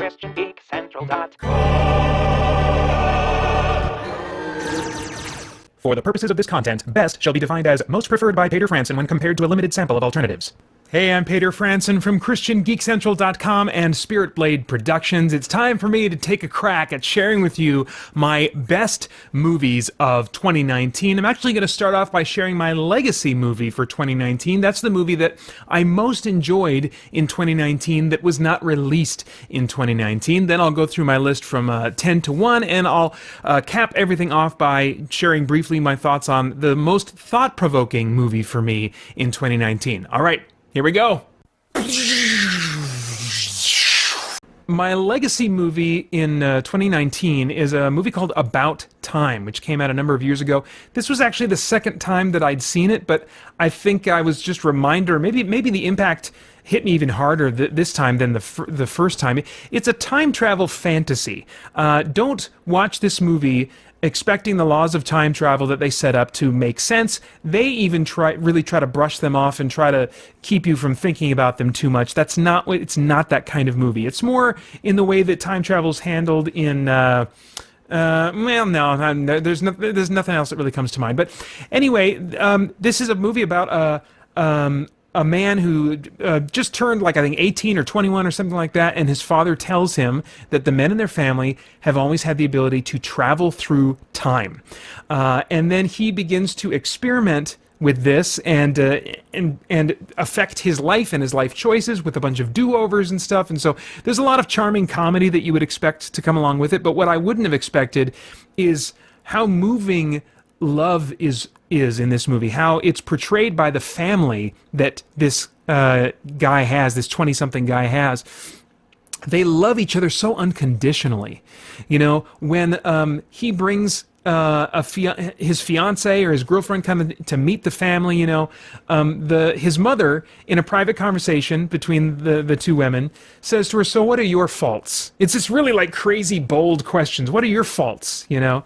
christiangeekcentral.com. For the purposes of this content, best shall be defined as most preferred by Peter Franson when compared to a limited sample of alternatives. Hey, I'm Peter Franson from christiangeekcentral.com and Spirit Blade Productions. It's time for me to take a crack at sharing with you my best movies of 2019. I'm actually going to start off by sharing my legacy movie for 2019. That's the movie that I most enjoyed in 2019 that was not released in 2019. Then I'll go through my list from 10 to 1, and I'll cap everything off by sharing briefly my thoughts on the most thought-provoking movie for me in 2019. All right. Here we go. My legacy movie in 2019 is a movie called About Time, which came out a number of years ago. This was actually the second time that I'd seen it, but I think I was just reminder, maybe the impact hit me even harder this time than the first time. It's a time travel fantasy. Don't watch this movie expecting the laws of time travel that they set up to make sense. They even really try to brush them off and try to keep you from thinking about them too much. It's not that kind of movie. It's more in the way that time travel is handled in there's nothing else that really comes to mind. But anyway, this is a movie about a man who just turned, I think 18 or 21 or something like that, and his father tells him that the men in their family have always had the ability to travel through time. And then he begins to experiment with this and affect his life and his life choices with a bunch of do-overs and stuff. And so there's a lot of charming comedy that you would expect to come along with it, but what I wouldn't have expected is how moving love is in this movie, how it's portrayed by the family that this guy has, this 20-something guy has. They love each other so unconditionally. You know, when he brings his fiance or his girlfriend come to meet the family, you know, his mother, in a private conversation between the two women, says to her, "So what are your faults?" It's this really crazy, bold questions. What are your faults, you know?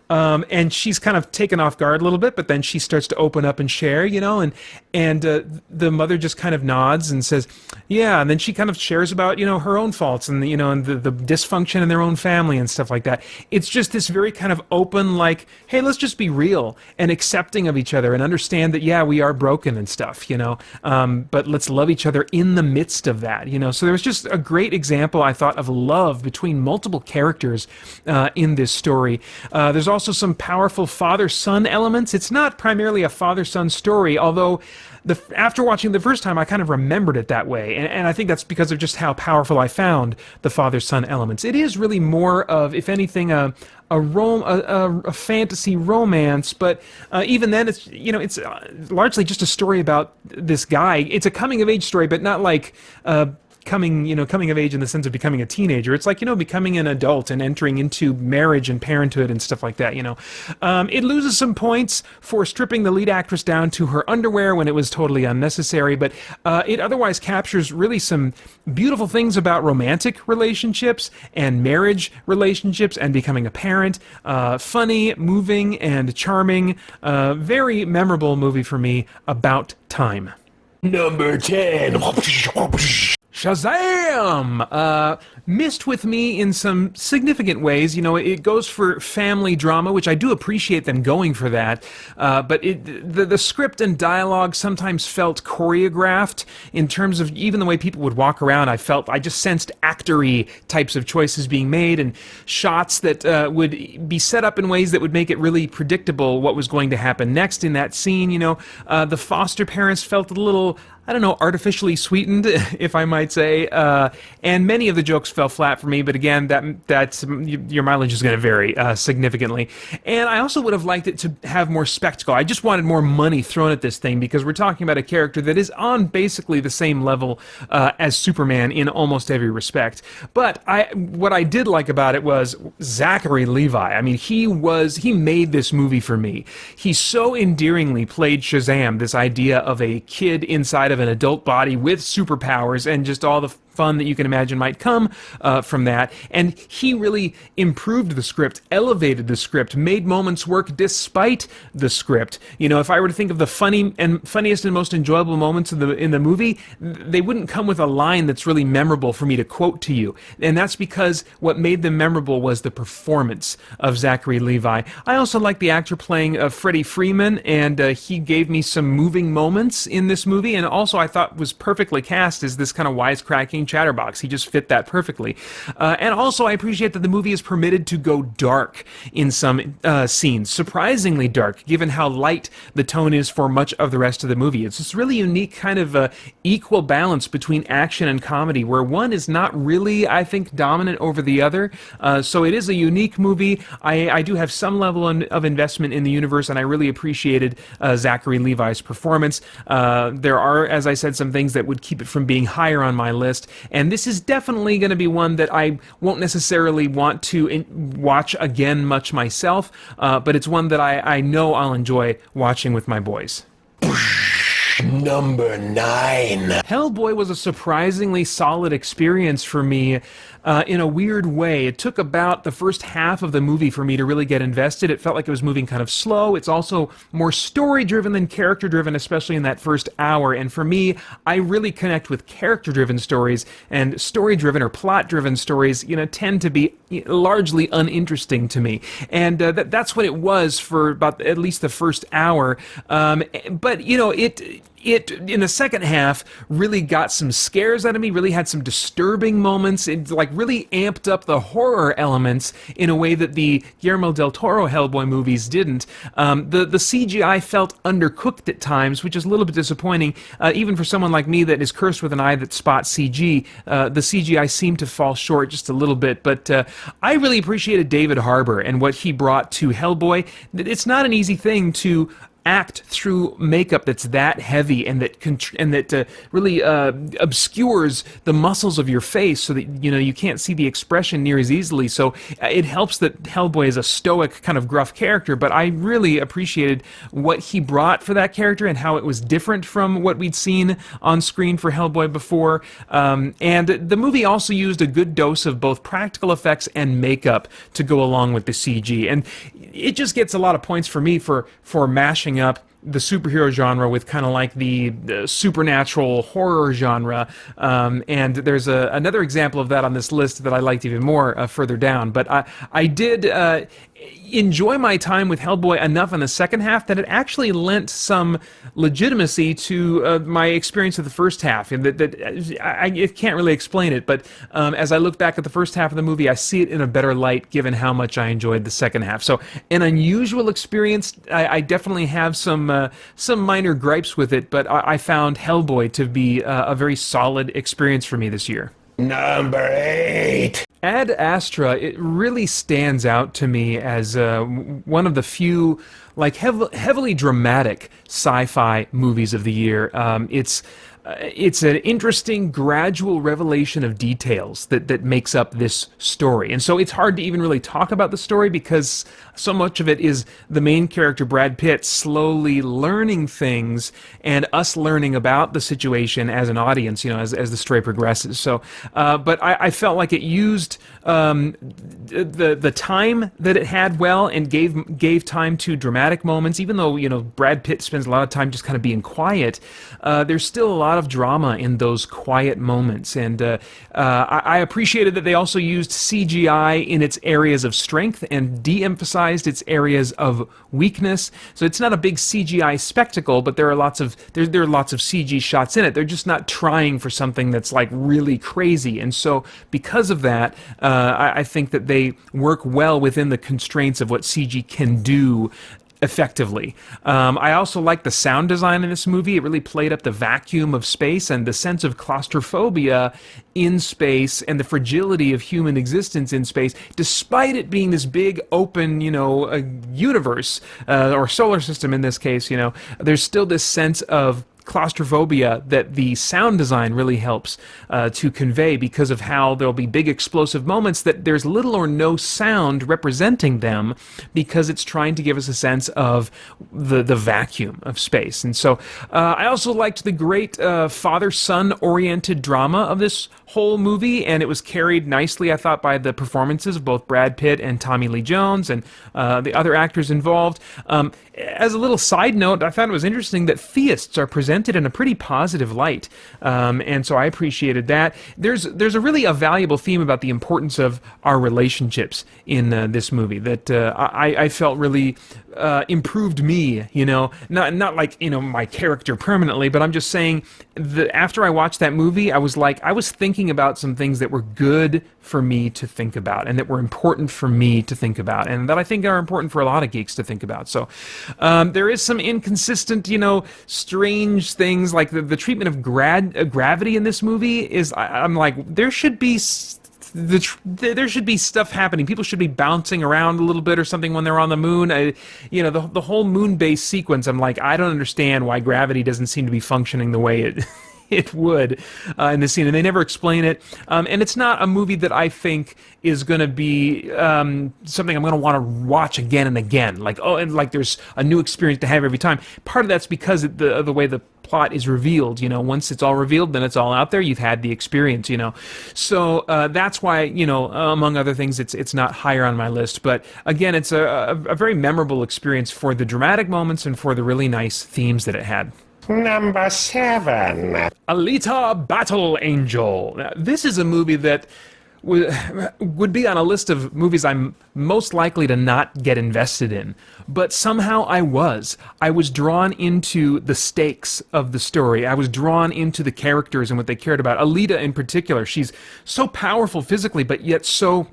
And she's kind of taken off guard a little bit, but then she starts to open up and share, you know, and the mother just kind of nods and says, yeah, and then she kind of shares about, you know, her own faults and, you know, and the dysfunction in their own family and stuff like that. It's just this very kind of open, hey, let's just be real and accepting of each other and understand that, yeah, we are broken and stuff, you know, but let's love each other in the midst of that, you know. So there was just a great example, I thought, of love between multiple characters in this story. There's also some powerful father-son elements. It's not primarily a father-son story, although after watching the first time, I kind of remembered it that way, and I think that's because of just how powerful I found the father-son elements. It is really more of, if anything, a fantasy romance, but even then, it's largely just a story about this guy. It's a coming-of-age story, but not coming of age in the sense of becoming a teenager. It's becoming an adult and entering into marriage and parenthood and stuff like that, you know. It loses some points for stripping the lead actress down to her underwear when it was totally unnecessary, but it otherwise captures really some beautiful things about romantic relationships and marriage relationships and becoming a parent. Funny, moving, and charming. Very memorable movie for me, About Time. Number 10. Shazam! Missed with me in some significant ways. You know, it goes for family drama, which I do appreciate them going for that, but the script and dialogue sometimes felt choreographed in terms of even the way people would walk around. I just sensed actor-y types of choices being made and shots that would be set up in ways that would make it really predictable what was going to happen next in that scene. You know, the foster parents felt a little, artificially sweetened, if I might say, and many of the jokes fell flat for me, but again, that's your mileage is going to vary significantly. And I also would have liked it to have more spectacle. I just wanted more money thrown at this thing because we're talking about a character that is on basically the same level as Superman in almost every respect. But what I did like about it was Zachary Levi. I mean, he made this movie for me. He so endearingly played Shazam, this idea of a kid inside of an adult body with superpowers and just all the fun that you can imagine might come from that. And he really improved the script, elevated the script, made moments work despite the script. You know, if I were to think of the funniest and most enjoyable moments in the movie, they wouldn't come with a line that's really memorable for me to quote to you. And that's because what made them memorable was the performance of Zachary Levi. I also like the actor playing Freddie Freeman, and he gave me some moving moments in this movie, and also I thought was perfectly cast as this kind of wisecracking chatterbox. He just fit that perfectly. And also I appreciate that the movie is permitted to go dark in some scenes, surprisingly dark, given how light the tone is for much of the rest of the movie. It's this really unique kind of equal balance between action and comedy, where one is not really, I think, dominant over the other. So it is a unique movie. I do have some level of investment in the universe, and I really appreciated Zachary Levi's performance. There are, as I said, some things that would keep it from being higher on my list, and this is definitely going to be one that I won't necessarily want to watch again much myself, but it's one that I know I'll enjoy watching with my boys. Number 9. Hellboy was a surprisingly solid experience for me in a weird way. It took about the first half of the movie for me to really get invested. It felt like it was moving kind of slow. It's also more story-driven than character-driven, especially in that first hour. And for me, I really connect with character-driven stories, and story-driven or plot-driven stories, you know, tend to be largely uninteresting to me. And that's what it was for about at least the first hour. But, you know, it in the second half really got some scares out of me, really had some disturbing moments. It like really amped up the horror elements in a way that the Guillermo del Toro Hellboy movies didn't. The CGI felt undercooked at times, which is a little bit disappointing. Even for someone like me that is cursed with an eye that spots CG, the CGI seemed to fall short just a little bit. But I really appreciated David Harbour and what he brought to Hellboy. It's not an easy thing to act through makeup that's that heavy and that really obscures the muscles of your face so that you can't see the expression near as easily. So it helps that Hellboy is a stoic kind of gruff character, but I really appreciated what he brought for that character and how it was different from what we'd seen on screen for Hellboy before. And the movie also used a good dose of both practical effects and makeup to go along with the CG, and it just gets a lot of points for me for mashing up the superhero genre with kind of like the supernatural horror genre, and there's another example of that on this list that I liked even more further down. But I did enjoy my time with Hellboy enough in the second half that it actually lent some legitimacy to my experience of the first half, and I can't really explain it, but as I look back at the first half of the movie, I see it in a better light given how much I enjoyed the second half. So an unusual experience. I definitely have some minor gripes with it, but I found Hellboy to be a very solid experience for me this year. Number 8. Ad Astra, it really stands out to me as one of the few heavily dramatic sci-fi movies of the year. It's an interesting, gradual revelation of details that makes up this story. And so it's hard to even really talk about the story because so much of it is the main character, Brad Pitt, slowly learning things and us learning about the situation as an audience, as the story progresses. So, but I felt like it used the time that it had well and gave time to dramatic moments. Even though, Brad Pitt spends a lot of time just kind of being quiet, there's still a lot of drama in those quiet moments, and I appreciated that they also used CGI in its areas of strength and de-emphasized its areas of weakness. So it's not a big CGI spectacle, but there are lots of CG shots in it. They're just not trying for something that's like really crazy, and so because of that, I think that they work well within the constraints of what CG can do effectively. I also like the sound design in this movie. It really played up the vacuum of space and the sense of claustrophobia in space and the fragility of human existence in space, despite it being this big open, universe or solar system in this case. There's still this sense of claustrophobia that the sound design really helps to convey, because of how there'll be big explosive moments that there's little or no sound representing them, because it's trying to give us a sense of the vacuum of space. And so I also liked the great father-son oriented drama of this whole movie, and it was carried nicely, I thought, by the performances of both Brad Pitt and Tommy Lee Jones and the other actors involved. As a little side note, I found it was interesting that theists are presented in a pretty positive light, and so I appreciated that. There's a really a valuable theme about the importance of our relationships in this movie that I felt really improved me, not like, my character permanently, but I'm just saying that after I watched that movie, I was thinking about some things that were good for me to think about, and that were important for me to think about, and that I think are important for a lot of geeks to think about. So there is some inconsistent, strange things, like the treatment of gravity in this movie is, I'm like, there should be there should be stuff happening. People should be bouncing around a little bit or something when they're on the moon. The whole moon base sequence, I'm like, I don't understand why gravity doesn't seem to be functioning the way it would in the scene, and they never explain it. And it's not a movie that I think is going to be something I'm going to want to watch again and again. Like, there's a new experience to have every time. Part of that's because of the way the plot is revealed. Once it's all revealed, then it's all out there. You've had the experience. So that's why, among other things, it's not higher on my list. But again, it's a very memorable experience for the dramatic moments and for the really nice themes that it had. Number 7. Alita Battle Angel. Now, this is a movie that would be on a list of movies I'm most likely to not get invested in, but somehow I was. I was drawn into the stakes of the story. I was drawn into the characters and what they cared about. Alita in particular, she's so powerful physically, but yet so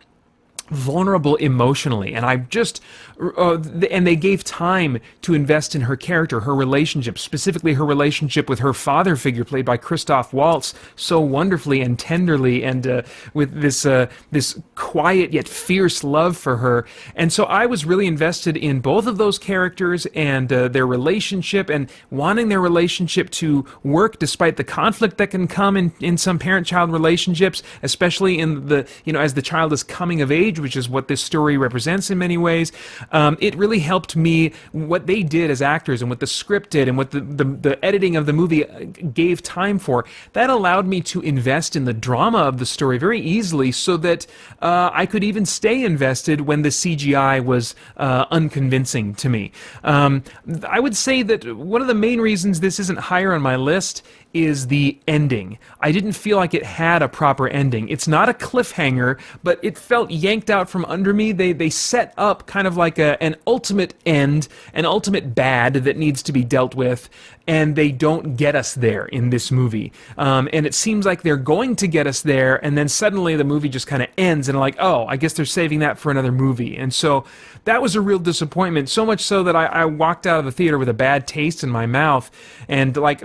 vulnerable emotionally, and I just and they gave time to invest in her character, her relationship, specifically her relationship with her father figure, played by Christoph Waltz, so wonderfully and tenderly, and with this quiet yet fierce love for her. And so I was really invested in both of those characters and their relationship, and wanting their relationship to work despite the conflict that can come in some parent-child relationships, especially in the as the child is coming of age, which is what this story represents in many ways. It really helped me, what they did as actors and what the script did and what the editing of the movie gave time for. That allowed me to invest in the drama of the story very easily, so that I could even stay invested when the CGI was unconvincing to me. I would say that one of the main reasons this isn't higher on my list is the ending. I didn't feel like it had a proper ending. It's not a cliffhanger, but it felt yanked out from under me. They set up kind of like an ultimate end, an ultimate bad that needs to be dealt with, and they don't get us there in this movie. And it seems like they're going to get us there, and then suddenly the movie just kind of ends, and like, oh, I guess they're saving that for another movie. And so that was a real disappointment, so much so that I walked out of the theater with a bad taste in my mouth. And like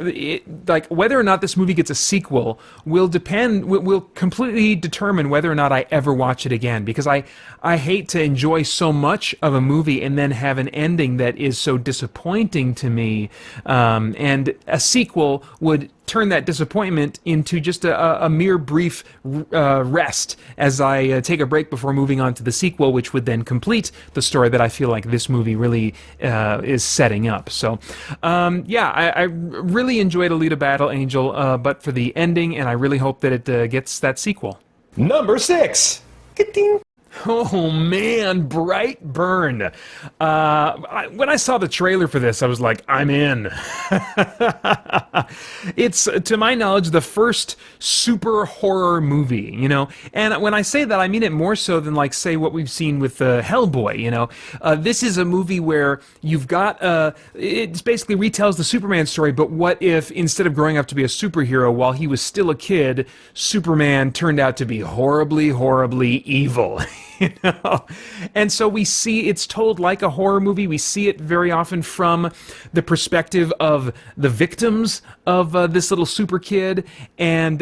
whether or not this movie gets a sequel will completely determine whether or not I ever watch it again, because I hate to enjoy so much of a movie and then have an ending that is so disappointing to me. And a sequel would turn that disappointment into just a mere brief rest as I take a break before moving on to the sequel, which would then complete the story that I feel like this movie really is setting up. So, I really enjoyed Alita Battle Angel, but for the ending, and I really hope that it gets that sequel. Number 6. Ka-ding. Oh man, Brightburn. When I saw the trailer for this, I was like, I'm in. It's, to my knowledge, the first super horror movie, And when I say that, I mean it more so than, like, say, what we've seen with Hellboy, This is a movie where you've got, it basically retells the Superman story, but what if, instead of growing up to be a superhero while he was still a kid, Superman turned out to be horribly, horribly evil? And so we see it's told like a horror movie. We see it very often from the perspective of the victims of this little super kid, and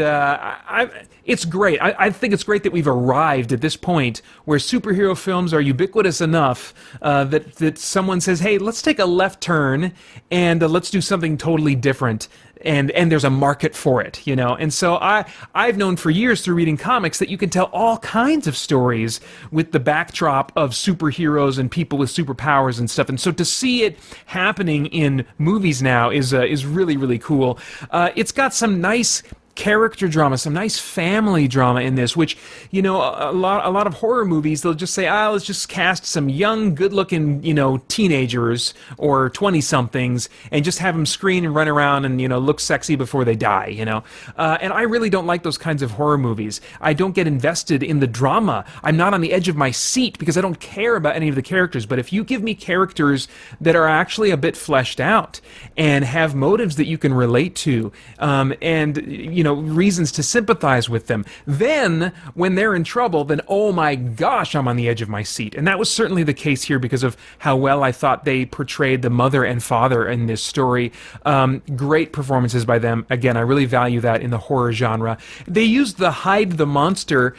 it's great. I think it's great that we've arrived at this point where superhero films are ubiquitous enough that someone says, hey, let's take a left turn and let's do something totally different. and there's a market for it, you know. And so I've known for years through reading comics that you can tell all kinds of stories with the backdrop of superheroes and people with superpowers and stuff. And so to see it happening in movies now is really, really cool. It's got some nice character drama, some nice family drama in this, which, you know, a lot of horror movies, they'll just say, let's just cast some young, good-looking, you know, teenagers or 20-somethings and just have them scream and run around and, you know, look sexy before they die, you know. And I really don't like those kinds of horror movies. I don't get invested in the drama. I'm not on the edge of my seat because I don't care about any of the characters. But if you give me characters that are actually a bit fleshed out and have motives that you can relate to, and, you know, reasons to sympathize with them, then when they're in trouble, then oh my gosh, I'm on the edge of my seat. And that was certainly the case here because of how well I thought they portrayed the mother and father in this story. Great performances by them. Again, I really value that in the horror genre. They used the hide the monster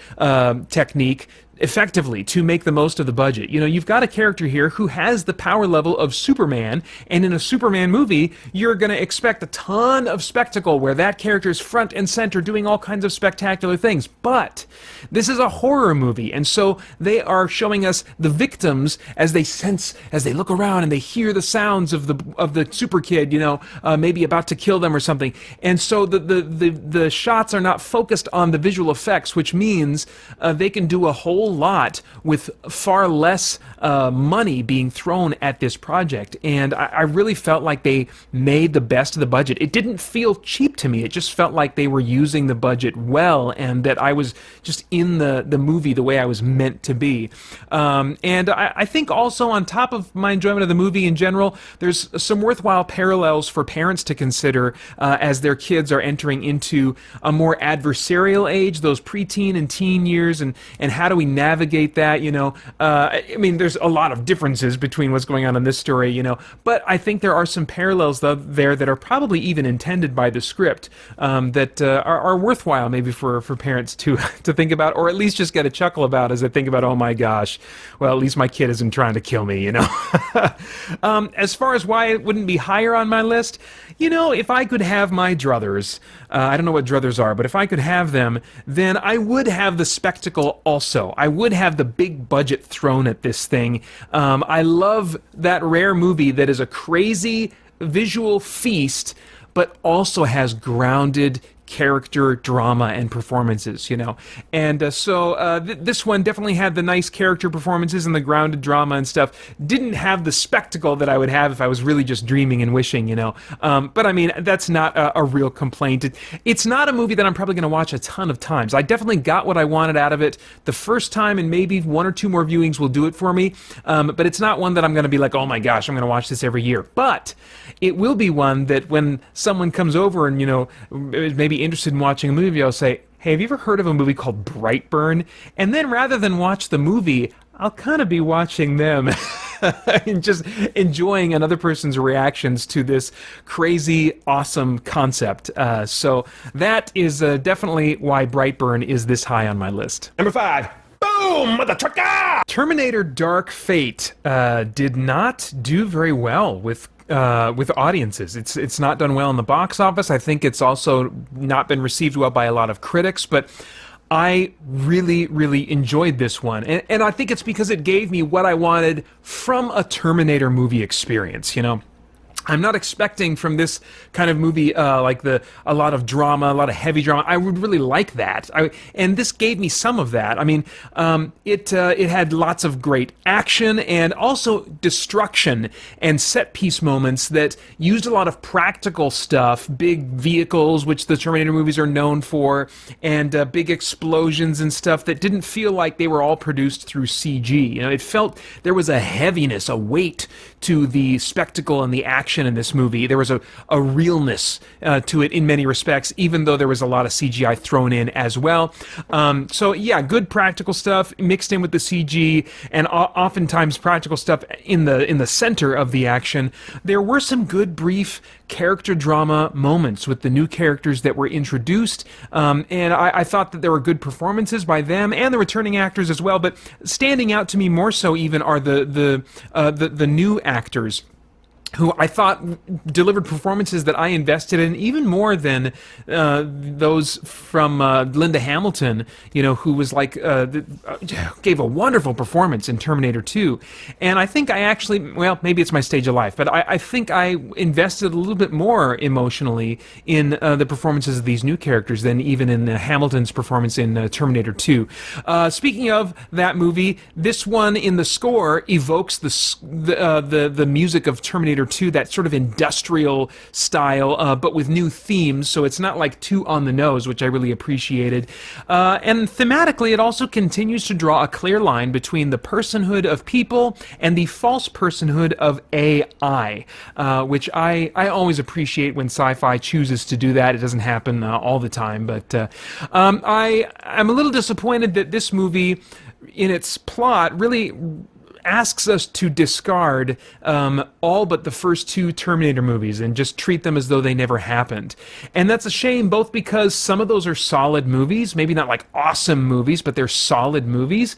technique effectively to make the most of the budget. You know, you've got a character here who has the power level of Superman, and in a Superman movie, you're going to expect a ton of spectacle where that character is front and center doing all kinds of spectacular things. But this is a horror movie, and so they are showing us the victims as they sense, as they look around and they hear the sounds of the super kid, you know, maybe about to kill them or something. And so the shots are not focused on the visual effects, which means they can do a whole lot with far less money being thrown at this project. And I really felt like they made the best of the budget. It didn't feel cheap to me. It just felt like they were using the budget well, and that I was just in the movie the way I was meant to be. And I think also, on top of my enjoyment of the movie in general, there's some worthwhile parallels for parents to consider as their kids are entering into a more adversarial age, those preteen and teen years, and how do we navigate that, you know. I mean, there's a lot of differences between what's going on in this story, you know, but I think there are some parallels there that are probably even intended by the script, that are worthwhile maybe for parents to think about, or at least just get a chuckle about as they think about, oh my gosh, well, at least my kid isn't trying to kill me, you know. As far as why it wouldn't be higher on my list, you know, if I could have my druthers, I don't know what druthers are, but if I could have them, then I would have the spectacle also. I would have the big budget thrown at this thing. I love that rare movie that is a crazy visual feast, but also has grounded character drama and performances, you know. And so this one definitely had the nice character performances and the grounded drama and stuff. Didn't have the spectacle that I would have if I was really just dreaming and wishing, you know. But I mean, that's not a real complaint. It's not a movie that I'm probably going to watch a ton of times. I definitely got what I wanted out of it the first time, and maybe one or two more viewings will do it for me. But it's not one that I'm going to be like, oh my gosh, I'm going to watch this every year. But it will be one that when someone comes over and, you know, maybe interested in watching a movie, I'll say, hey, have you ever heard of a movie called Brightburn? And then rather than watch the movie, I'll kind of be watching them and just enjoying another person's reactions to this crazy, awesome concept. So that is definitely why Brightburn is this high on my list. Number 5. Boom, mother trucker! Terminator Dark Fate did not do very well with audiences. It's not done well in the box office. I think it's also not been received well by a lot of critics, but I really, really enjoyed this one. And I think it's because it gave me what I wanted from a Terminator movie experience, you know. I'm not expecting from this kind of movie like a lot of drama, a lot of heavy drama. I would really like that, and this gave me some of that. I mean, it had lots of great action and also destruction and set piece moments that used a lot of practical stuff, big vehicles, which the Terminator movies are known for, and big explosions and stuff that didn't feel like they were all produced through CG. You know, it felt there was a heaviness, a weight to the spectacle and the action in this movie. There was a realness to it in many respects, even though there was a lot of CGI thrown in as well. So yeah, good practical stuff mixed in with the CG, and oftentimes practical stuff in the center of the action. There were some good brief character drama moments with the new characters that were introduced, and I thought that there were good performances by them and the returning actors as well. But standing out to me more so even are the new actors. who I thought delivered performances that I invested in even more than those from Linda Hamilton, who was like gave a wonderful performance in Terminator 2. And I think I actually, well, maybe it's my stage of life, but I think I invested a little bit more emotionally in the performances of these new characters than even in Hamilton's performance in Terminator 2. Speaking of that movie, this one in the score evokes the music of Terminator 2, that sort of industrial style, but with new themes, so it's not like too on the nose, which I really appreciated. And thematically, it also continues to draw a clear line between the personhood of people and the false personhood of AI, which I always appreciate when sci-fi chooses to do that. It doesn't happen all the time, but I'm a little disappointed that this movie, in its plot, really asks us to discard all but the first two Terminator movies and just treat them as though they never happened. And that's a shame, both because some of those are solid movies, maybe not like awesome movies, but they're solid movies,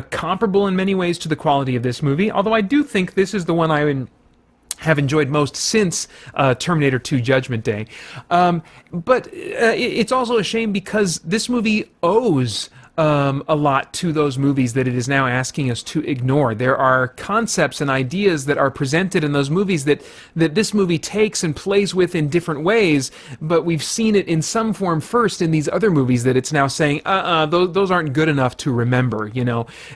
comparable in many ways to the quality of this movie, although I do think this is the one I have enjoyed most since Terminator 2 Judgment Day. But it's also a shame because this movie owes a lot to those movies that it is now asking us to ignore. There are concepts and ideas that are presented in those movies that this movie takes and plays with in different ways, but we've seen it in some form first in these other movies that it's now saying, those aren't good enough to remember,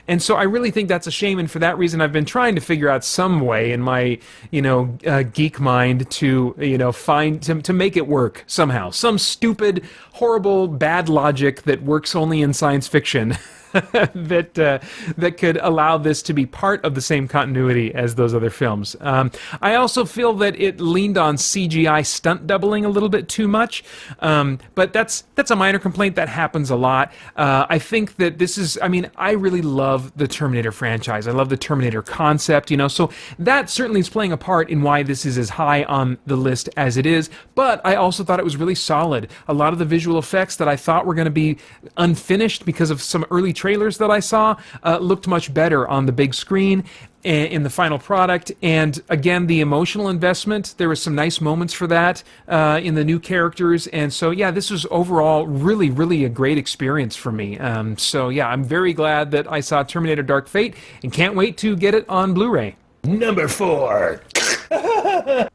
And so I really think that's a shame, and for that reason I've been trying to figure out some way in my, geek mind to, find, to make it work somehow. Some stupid, horrible, bad logic that works only in science fiction that could allow this to be part of the same continuity as those other films. I also feel that it leaned on CGI stunt doubling a little bit too much, but that's a minor complaint that happens a lot. I think that this is, I really love the Terminator franchise. I love the Terminator concept, so that certainly is playing a part in why this is as high on the list as it is, but I also thought it was really solid. A lot of the visual effects that I thought were going to be unfinished because of some early trailers that I saw looked much better on the big screen in the final product. And again, the emotional investment, there was some nice moments for that in the new characters. And so, yeah, this was overall really, really a great experience for me. So, yeah, I'm very glad that I saw Terminator Dark Fate and can't wait to get it on Blu-ray. Number 4.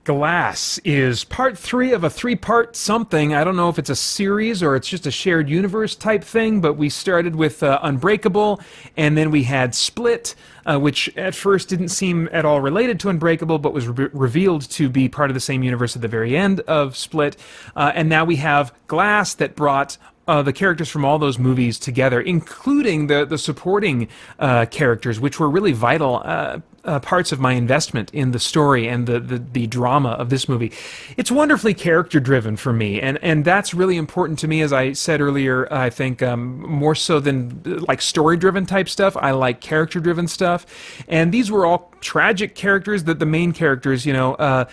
Glass is part 3 of a 3-part something. I don't know if it's a series or it's just a shared universe type thing, but we started with Unbreakable, and then we had Split, which at first didn't seem at all related to Unbreakable, but was revealed to be part of the same universe at the very end of Split. And now we have Glass that brought the characters from all those movies together, including the supporting characters, which were really vital parts of my investment in the story and the drama of this movie. It's wonderfully character-driven for me, and that's really important to me, as I said earlier. I think more so than like story-driven type stuff, I like character-driven stuff, and these were all tragic characters that the main characters, that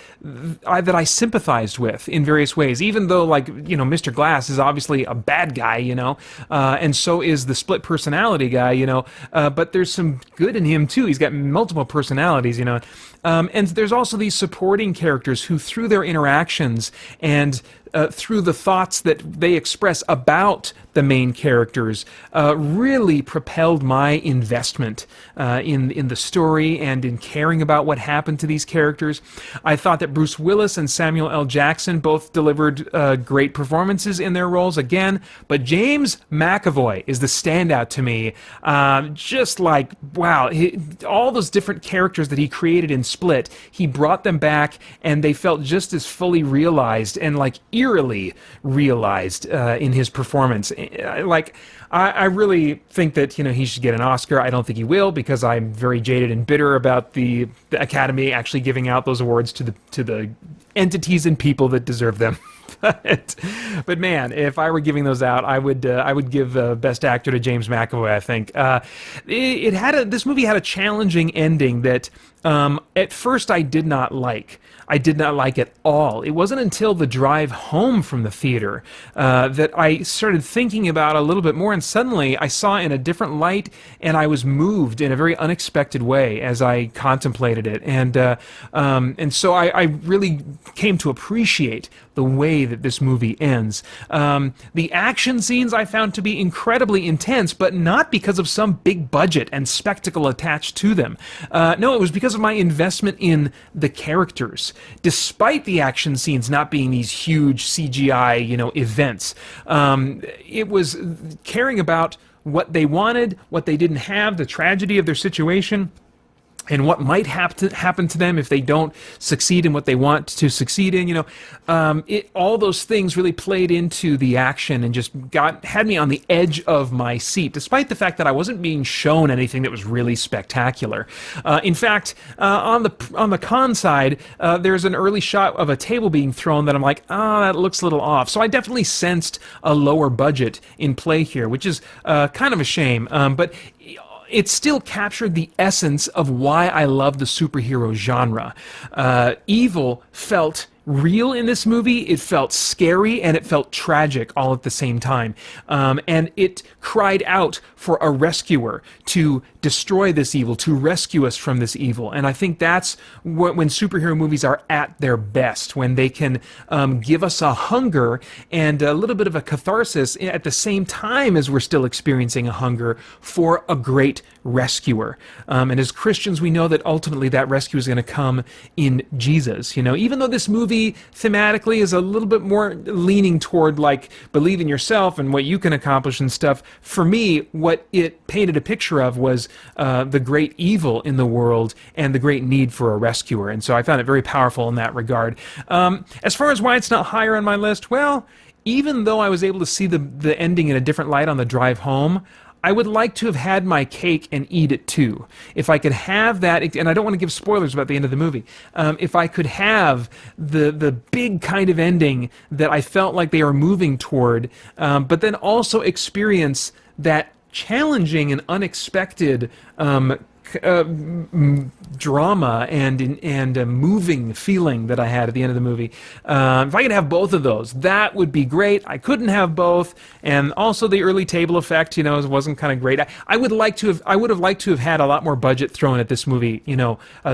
I sympathized with in various ways, even though, like, Mr. Glass is obviously a bad guy, and so is the split personality guy, but there's some good in him too. He's got multiple personalities, and there's also these supporting characters who, through their interactions and through the thoughts that they express about the main characters, really propelled my investment in the story and in caring about what happened to these characters. I thought that Bruce Willis and Samuel L. Jackson both delivered great performances in their roles again, but James McAvoy is the standout to me. Just like, wow, all those different characters that he created in Split, he brought them back and they felt just as fully realized and like eerily realized in his performance. I really think that he should get an Oscar. I don't think he will, because I'm very jaded and bitter about the Academy actually giving out those awards to the entities and people that deserve them. but man, if I were giving those out, I would give Best Actor to James McAvoy. I think this movie had a challenging ending that at first I did not like. I did not like at all. It wasn't until the drive home from the theater that I started thinking about it a little bit more, and suddenly I saw it in a different light, and I was moved in a very unexpected way as I contemplated it, and so I really came to appreciate the way that this movie ends. The action scenes I found to be incredibly intense, but not because of some big budget and spectacle attached to them. No, it was because of my investment in the characters. Despite the action scenes not being these huge CGI, events, it was caring about what they wanted, what they didn't have, the tragedy of their situation, and what might happen to them if they don't succeed in what they want to succeed in. All those things really played into the action and just had me on the edge of my seat, despite the fact that I wasn't being shown anything that was really spectacular. In fact, on the con side, there's an early shot of a table being thrown that I'm like, that looks a little off. So I definitely sensed a lower budget in play here, which is kind of a shame. But it still captured the essence of why I love the superhero genre. Evil felt real in this movie. It felt scary and it felt tragic all at the same time. And it cried out for a rescuer to destroy this evil, to rescue us from this evil. And I think that's when superhero movies are at their best, when they can give us a hunger and a little bit of a catharsis at the same time as we're still experiencing a hunger for a great rescuer. And as Christians, we know that ultimately that rescue is going to come in Jesus. Even though this movie thematically is a little bit more leaning toward like believe in yourself and what you can accomplish and stuff, for me, what it painted a picture of was the great evil in the world and the great need for a rescuer. And so I found it very powerful in that regard. As far as why it's not higher on my list, well, even though I was able to see the ending in a different light on the drive home, I would like to have had my cake and eat it too. If I could have that, and I don't want to give spoilers about the end of the movie, if I could have the big kind of ending that I felt like they were moving toward, but then also experience that challenging and unexpected drama and a moving feeling that I had at the end of the movie. If I could have both of those, that would be great. I couldn't have both, and also the early table effect, wasn't kind of great. I would have liked to have had a lot more budget thrown at this movie,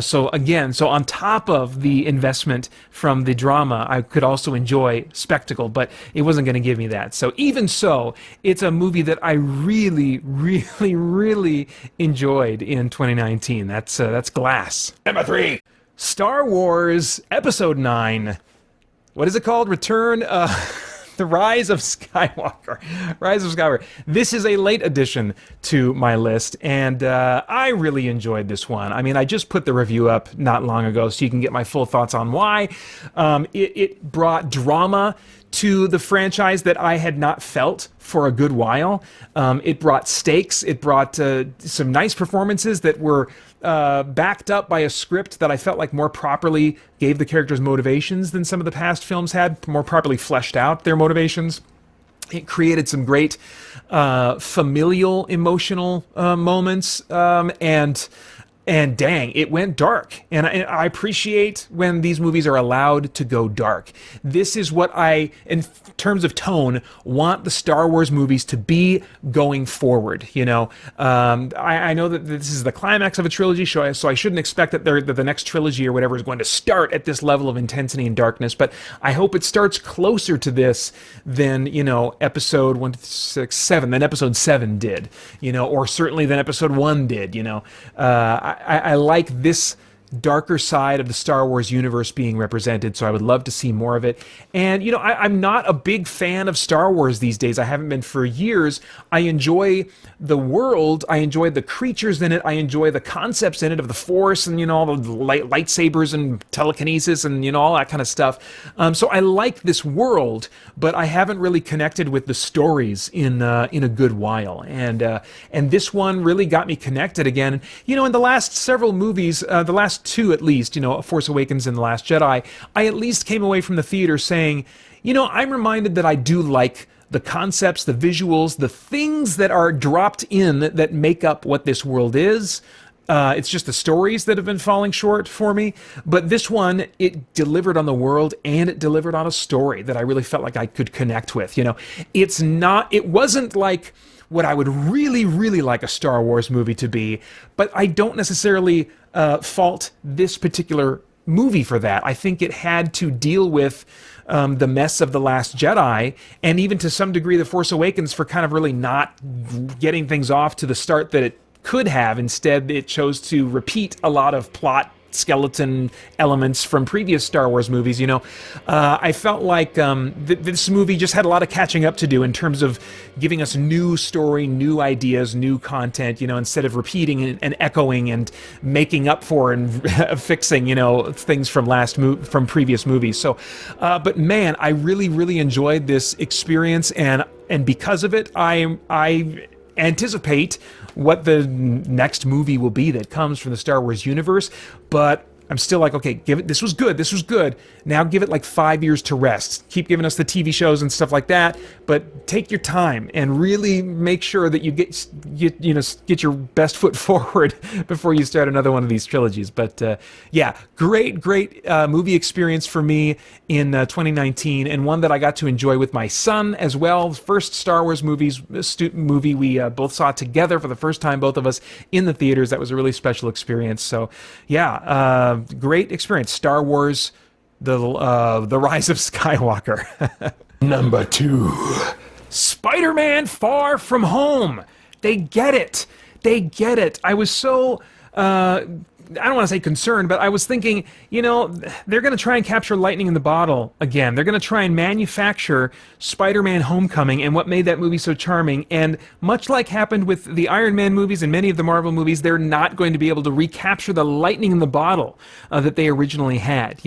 So on top of the investment from the drama, I could also enjoy spectacle, but it wasn't going to give me that. So even so, it's a movie that I really, really, really enjoyed in 2019. That's Glass. Number 3. Star Wars Episode 9. What is it called? Return, The Rise of Skywalker. Rise of Skywalker. This is a late addition to my list, and I really enjoyed this one. I mean, I just put the review up not long ago, so you can get my full thoughts on why. It brought drama to the franchise that I had not felt for a good while. It brought stakes. It brought some nice performances that were backed up by a script that I felt like more properly gave the characters motivations than some of the past films had, more properly fleshed out their motivations. It created some great familial, emotional moments, and dang, it went dark. And I appreciate when these movies are allowed to go dark. This is what I, in terms of tone, want the Star Wars movies to be going forward. I know that this is the climax of a trilogy, so I shouldn't expect that the next trilogy or whatever is going to start at this level of intensity and darkness, but I hope it starts closer to this than, episode 1, 6, 7, than episode 7 did, or certainly than episode 1 did, I like this darker side of the Star Wars universe being represented, so I would love to see more of it. And, I'm not a big fan of Star Wars these days. I haven't been for years. I enjoy the world. I enjoy the creatures in it. I enjoy the concepts in it of the Force and, all the lightsabers and telekinesis and, all that kind of stuff. So I like this world, but I haven't really connected with the stories in a good while. And this one really got me connected again. In the last several movies, the last two at least, Force Awakens and The Last Jedi, I at least came away from the theater saying, I'm reminded that I do like the concepts, the visuals, the things that are dropped in that make up what this world is. It's just the stories that have been falling short for me. But this one, it delivered on the world and it delivered on a story that I really felt like I could connect with. It wasn't like what I would really, really like a Star Wars movie to be, but I don't necessarily fault this particular movie for that. I think it had to deal with the mess of The Last Jedi, and even to some degree The Force Awakens, for kind of really not getting things off to the start that it could have. Instead, it chose to repeat a lot of plot skeleton elements from previous Star Wars movies. I felt like this movie just had a lot of catching up to do in terms of giving us new story, new ideas, new content, instead of repeating and echoing and making up for and fixing, things from previous movies. So, but man, I really, really enjoyed this experience, and because of it, I anticipate what the next movie will be that comes from the Star Wars universe, but I'm still like, okay, this was good. Now give it like 5 years to rest. Keep giving us the TV shows and stuff like that, but take your time and really make sure that you get your best foot forward before you start another one of these trilogies. But yeah, great movie experience for me in 2019, and one that I got to enjoy with my son as well. First Star Wars movie we both saw together for the first time, both of us in the theaters. That was a really special experience. So yeah, great experience. Star Wars, the Rise of Skywalker. Number 2. Spider-Man Far From Home. They get it. I was so I don't want to say concerned, but I was thinking, they're going to try and capture lightning in the bottle again. They're going to try and manufacture Spider-Man Homecoming and what made that movie so charming. And much like happened with the Iron Man movies and many of the Marvel movies, they're not going to be able to recapture the lightning in the bottle that they originally had,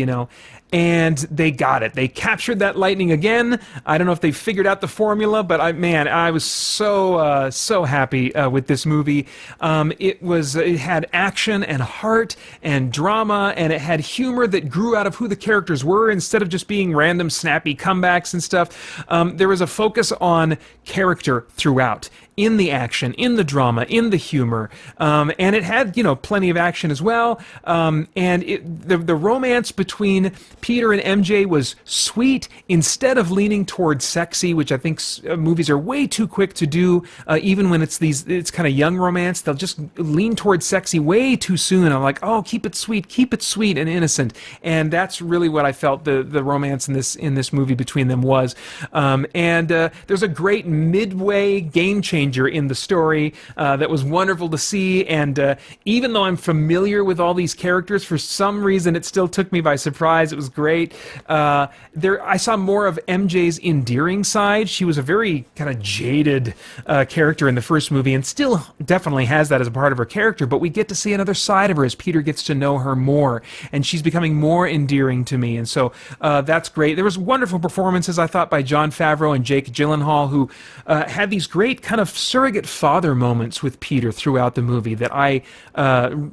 And they got it. They captured that lightning again. I don't know if they figured out the formula, but I was so happy with this movie. It had action and heart and drama, and it had humor that grew out of who the characters were instead of just being random snappy comebacks and stuff. There was a focus on character throughout, in the action, in the drama, in the humor, and it had plenty of action as well. And the romance between Peter and MJ was sweet instead of leaning towards sexy, which I think movies are way too quick to do. Even when it's kind of young romance, they'll just lean towards sexy way too soon. I'm like, oh, keep it sweet and innocent. And that's really what I felt the romance in this movie between them was. And there's a great midway game changer in the story that was wonderful to see. And even though I'm familiar with all these characters, for some reason it still took me by surprise. It was great. I saw more of MJ's endearing side. She was a very kind of jaded character in the first movie, and still definitely has that as a part of her character, but we get to see another side of her as Peter gets to know her more, and she's becoming more endearing to me. And so that's great. There was wonderful performances, I thought, by Jon Favreau and Jake Gyllenhaal, who had these great kind of surrogate father moments with Peter throughout the movie that I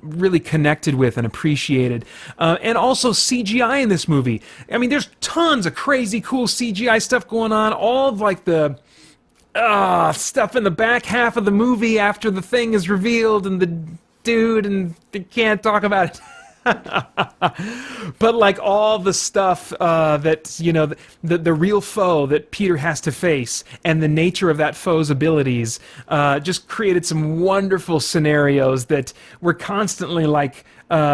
really connected with and appreciated. And also CGI in this movie. I mean, there's tons of crazy cool CGI stuff going on. All of like the stuff in the back half of the movie after the thing is revealed and the dude, and they can't talk about it. But like all the stuff that the real foe that Peter has to face and the nature of that foe's abilities just created some wonderful scenarios that were constantly like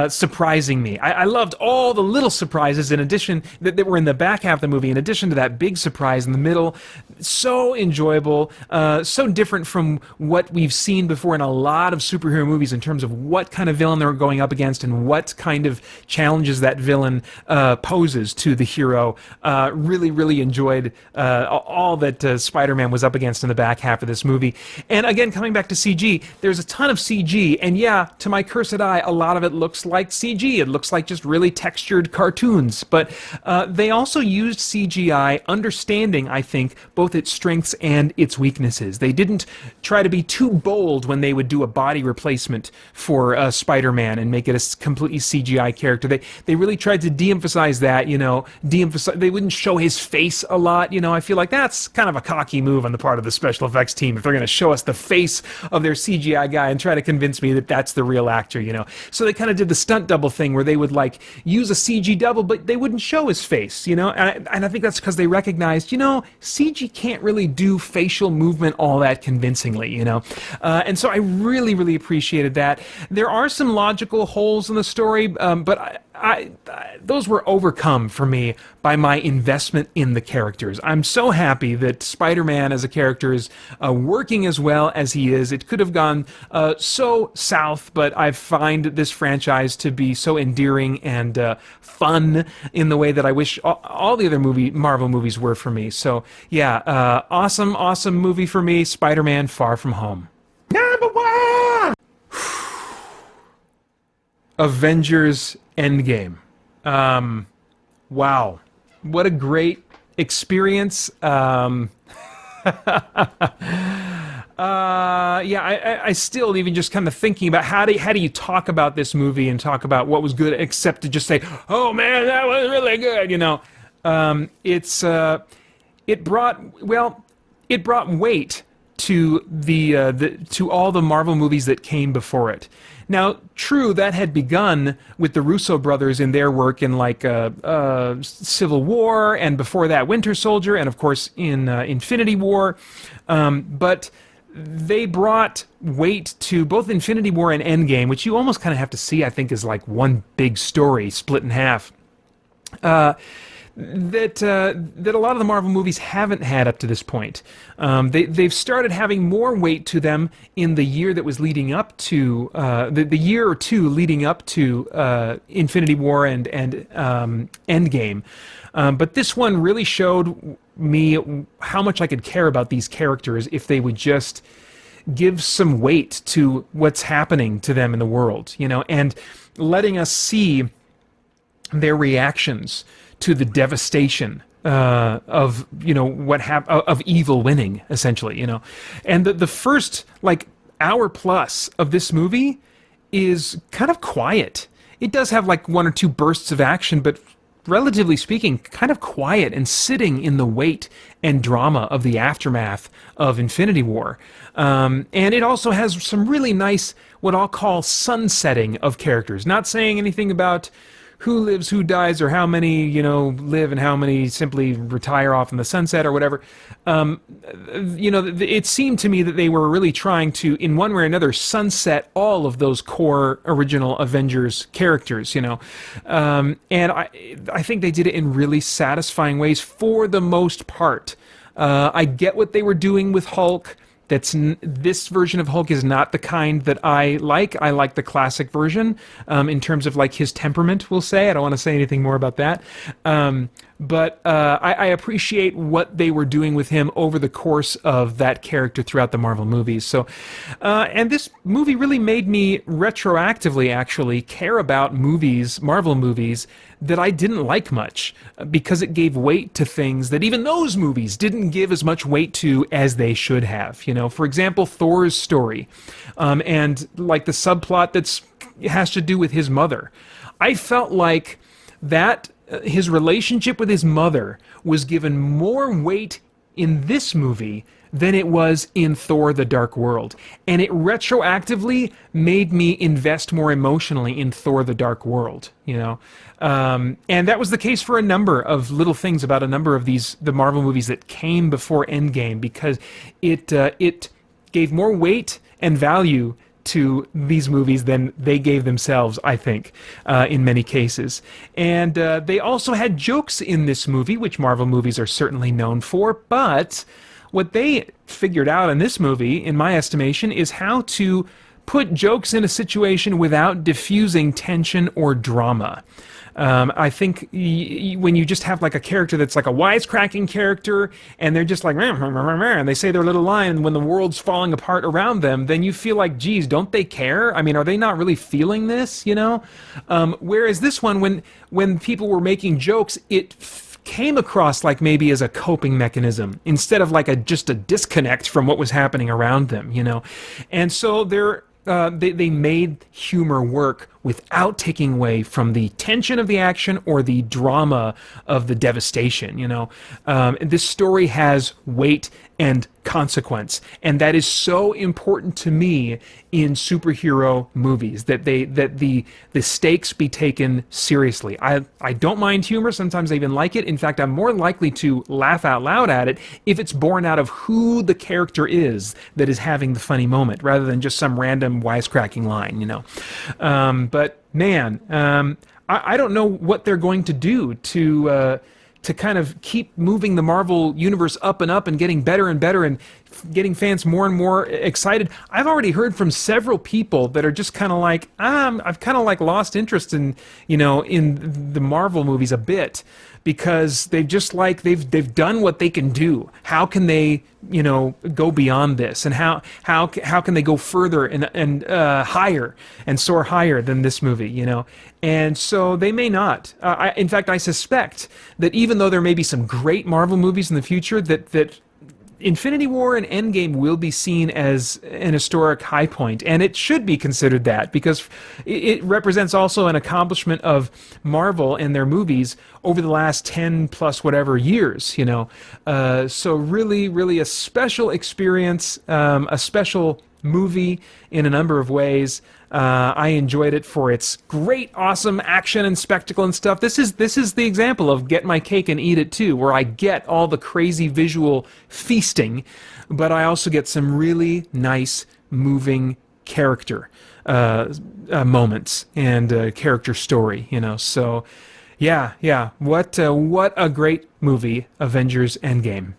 surprising me. I loved all the little surprises in addition that were in the back half of the movie, in addition to that big surprise in the middle. So enjoyable, so different from what we've seen before in a lot of superhero movies in terms of what kind of villain they're going up against and what kind of challenges that villain poses to the hero. Really enjoyed all that Spider-Man was up against in the back half of this movie. And again, coming back to CG, there's a ton of CG, and yeah, to my cursed eye, a lot of it looks like CG. It looks like just really textured cartoons. But they also used CGI, understanding, I think, both its strengths and its weaknesses. They didn't try to be too bold when they would do a body replacement for Spider-Man and make it a completely CGI character. They really tried to de-emphasize that, they wouldn't show his face a lot. I feel like that's kind of a cocky move on the part of the special effects team if they're going to show us the face of their CGI guy and try to convince me that that's the real actor. So they kind of did the stunt double thing where they would like use a CG double, but they wouldn't show his face. And I think that's because they recognized, CG can't really do facial movement all that convincingly. And so I really, really appreciated that. There are some logical holes in the story, but those were overcome for me by my investment in the characters. I'm so happy that Spider-Man as a character is working as well as he is. It could have gone so south, but I find this franchise to be so endearing and fun in the way that I wish all the other Marvel movies were for me. So yeah, awesome movie for me, Spider-Man Far From Home. Number one! Avengers Endgame. Wow. What a great experience. I still even just kind of thinking about how do you talk about this movie and talk about what was good except to just say, oh man, that was really good, it brought weight to to all the Marvel movies that came before it. Now, true, that had begun with the Russo brothers in their work in Civil War, and before that Winter Soldier, and of course in Infinity War, but they brought weight to both Infinity War and Endgame, which you almost kind of have to see, I think, as like one big story split in half. That a lot of the Marvel movies haven't had up to this point. They've started having more weight to them in the year that was leading up to the year or two leading up to Infinity War and Endgame. But this one really showed me how much I could care about these characters if they would just give some weight to what's happening to them in the world, and letting us see their reactions to the devastation of of evil winning, essentially, and the first hour plus of this movie is kind of quiet. It does have one or two bursts of action, but relatively speaking, kind of quiet and sitting in the weight and drama of the aftermath of Infinity War. And it also has some really nice, what I'll call sunsetting of characters. Not saying anything about who lives, who dies, or how many, live and how many simply retire off in the sunset or whatever. It seemed to me that they were really trying to, in one way or another, sunset all of those core original Avengers characters, and I think they did it in really satisfying ways for the most part. I get what they were doing with Hulk. This version of Hulk is not the kind that I like. I like the classic version in terms of his temperament, we'll say. I don't want to say anything more about that. But I appreciate what they were doing with him over the course of that character throughout the Marvel movies. So, and this movie really made me retroactively actually care about Marvel movies that I didn't like much, because it gave weight to things that even those movies didn't give as much weight to as they should have. For example, Thor's story, and the subplot has to do with his mother. I felt like that his relationship with his mother was given more weight in this movie than it was in Thor: The Dark World. And it retroactively made me invest more emotionally in Thor: The Dark World, and that was the case for a number of little things about a number of the Marvel movies that came before Endgame, because it gave more weight and value to these movies than they gave themselves, I think, in many cases. And they also had jokes in this movie, which Marvel movies are certainly known for, but what they figured out in this movie, in my estimation, is how to put jokes in a situation without diffusing tension or drama. I think when you just have a character that's a wisecracking character, and they're just and they say their little line, and when the world's falling apart around them, then you feel like, geez, don't they care? I mean, are they not really feeling this, Whereas this one, when people were making jokes, it came across maybe as a coping mechanism instead of just a disconnect from what was happening around them, And so they made humor work without taking away from the tension of the action or the drama of the devastation. This story has weight and consequence, and that is so important to me in superhero movies, that the stakes be taken seriously. I don't mind humor. Sometimes I even like it. In fact, I'm more likely to laugh out loud at it if it's born out of who the character is that is having the funny moment, rather than just some random wisecracking line. But man, I don't know what they're going to do to kind of keep moving the Marvel universe up and getting better and better and getting fans more and more excited. I've already heard from several people that are just kind of like, I've kind of like lost interest in the Marvel movies a bit, because they've done what they can do. How can they go beyond this, and how can they go further and higher and soar higher than this movie? And so they may not. In fact, I suspect that even though there may be some great Marvel movies in the future, that Infinity War and Endgame will be seen as an historic high point, and it should be considered that, because it represents also an accomplishment of Marvel and their movies over the last 10 plus whatever years. So really, really a special experience, a special movie in a number of ways. I enjoyed it for its great, awesome action and spectacle and stuff. This is the example of get my cake and eat it too, where I get all the crazy visual feasting, but I also get some really nice, moving character moments and character story. So yeah. What a great movie, Avengers Endgame.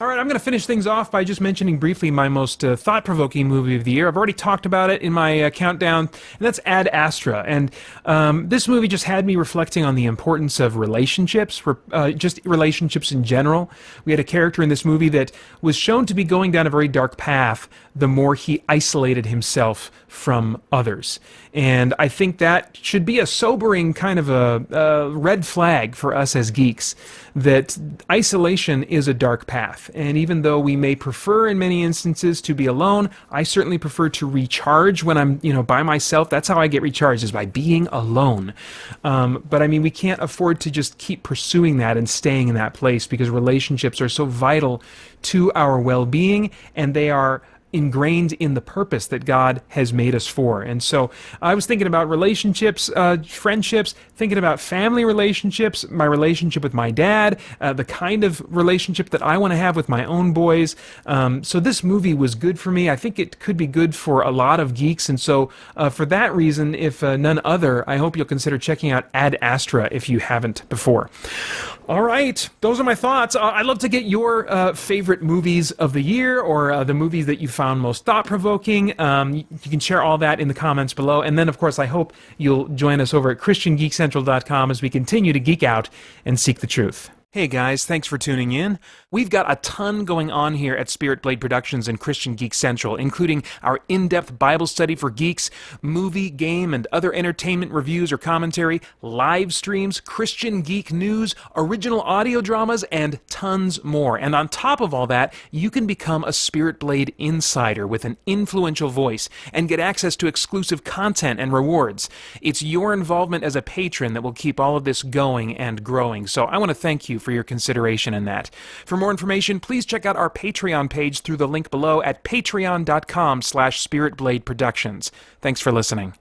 All right, I'm going to finish things off by just mentioning briefly my most thought-provoking movie of the year. I've already talked about it in my countdown, and that's Ad Astra. And this movie just had me reflecting on the importance of relationships, just relationships in general. We had a character in this movie that was shown to be going down a very dark path the more he isolated himself from others. And I think that should be a sobering kind of a red flag for us as geeks, that isolation is a dark path. And even though we may prefer in many instances to be alone, I certainly prefer to recharge when I'm by myself. That's how I get recharged, is by being alone. But I mean, we can't afford to just keep pursuing that and staying in that place, because relationships are so vital to our well-being, and they are ingrained in the purpose that God has made us for. And so I was thinking about relationships, friendships, thinking about family relationships, my relationship with my dad, the kind of relationship that I want to have with my own boys. So this movie was good for me. I think it could be good for a lot of geeks. And so for that reason, if none other, I hope you'll consider checking out Ad Astra if you haven't before. All right, those are my thoughts. I'd love to get your favorite movies of the year, or the movies that you found most thought-provoking. You can share all that in the comments below. And then, of course, I hope you'll join us over at christiangeekcentral.com as we continue to geek out and seek the truth. Hey guys, thanks for tuning in. We've got a ton going on here at Spirit Blade Productions and Christian Geek Central, including our in-depth Bible study for geeks, movie, game, and other entertainment reviews or commentary, live streams, Christian geek news, original audio dramas, and tons more. And on top of all that, you can become a Spirit Blade insider with an influential voice and get access to exclusive content and rewards. It's your involvement as a patron that will keep all of this going and growing. So I want to thank you for your consideration in that. For more information, please check out our Patreon page through the link below at patreon.com/spiritbladeproductions. Thanks for listening.